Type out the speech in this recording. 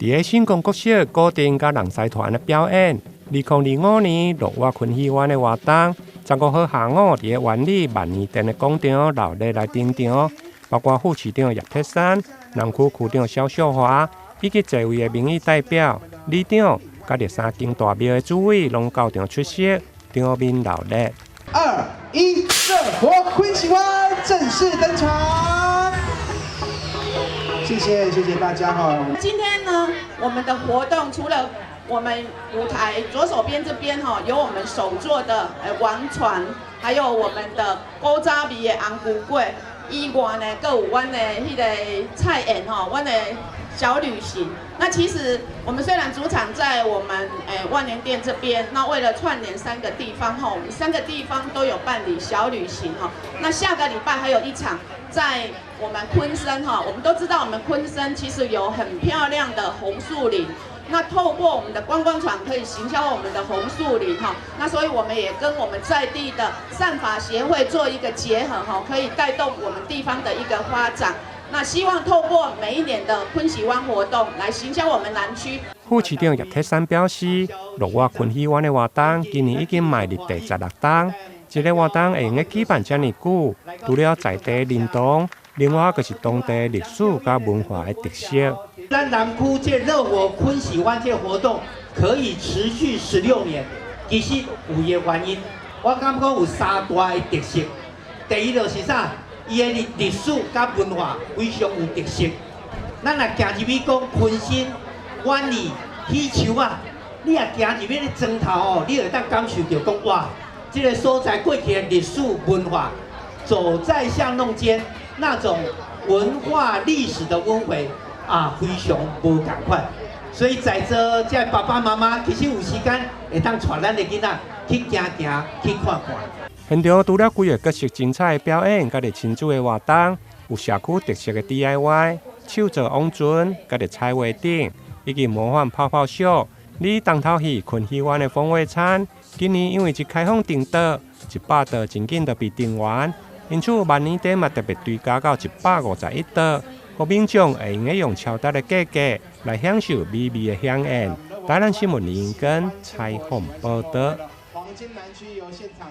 伫个新光国小固定甲人狮团的表演，2025年6月昆戏院的活动，15号下午伫个万里万年殿的广场热烈来登场，包括副市长叶铁山、南区区长肖秀华，以及侪位的民意代表、里长，甲13间大庙的主委拢到场出席，场面热烈。2、1，热火昆戏湾正式登场。谢谢大家哈。今天呢，我们的活动除了我们舞台左手边这边哈，有我们手做的王船，还有我们的古早味的红菇粿，以外呢，更有阮的迄个菜宴哈，阮的小旅行。那其实我们虽然主场在我们万年店这边，那为了串联3个地方哈，我们3个地方都有办理小旅行哈。那下个礼拜还有一场在我们昆山哈，我们都知道我们昆山其实有很漂亮的红树林。那透过我们的观光船可以行销我们的红树林哈，那所以我们也跟我们在地的善法协会做一个结合哈，可以带动我们地方的一个发展。那希望透过每一年的昆戏湾活动来行销我们南区。副市长叶铁山表示，6月昆戏湾的活动今年已经迈入第16档，一个活动会用个举办这么久，除了在地认同，另外就是当地历史甲文化的特色。咱南区这热火昆戏湾这活动可以持续16年，其实有一个原因，我感觉有3大的特色。第一就是啥？伊的历史甲文化非常有特色。咱若行入去讲昆山、万里、喜球啊，你若行入去咧庄头哦，你会当感受到讲哇，这个所在过去的历史文化，走在巷弄间那种文化历史的温回。非常无同款，所以在座这爸爸妈妈其实有时间会当带咱的囡仔去行行、去看看。现场除了几个角色精彩的表演，甲伫亲子的活动，有社区特色的 DIY、手做王船、甲伫彩画顶，以及模仿泡泡秀。你当头戏昆戏湾的风味餐，今年因为一开放订桌，100桌真紧就被订完，因此万年店嘛特别追加到151桌。国民众会用超大的价格来享受美味的飨宴。台南新闻林根采访报道。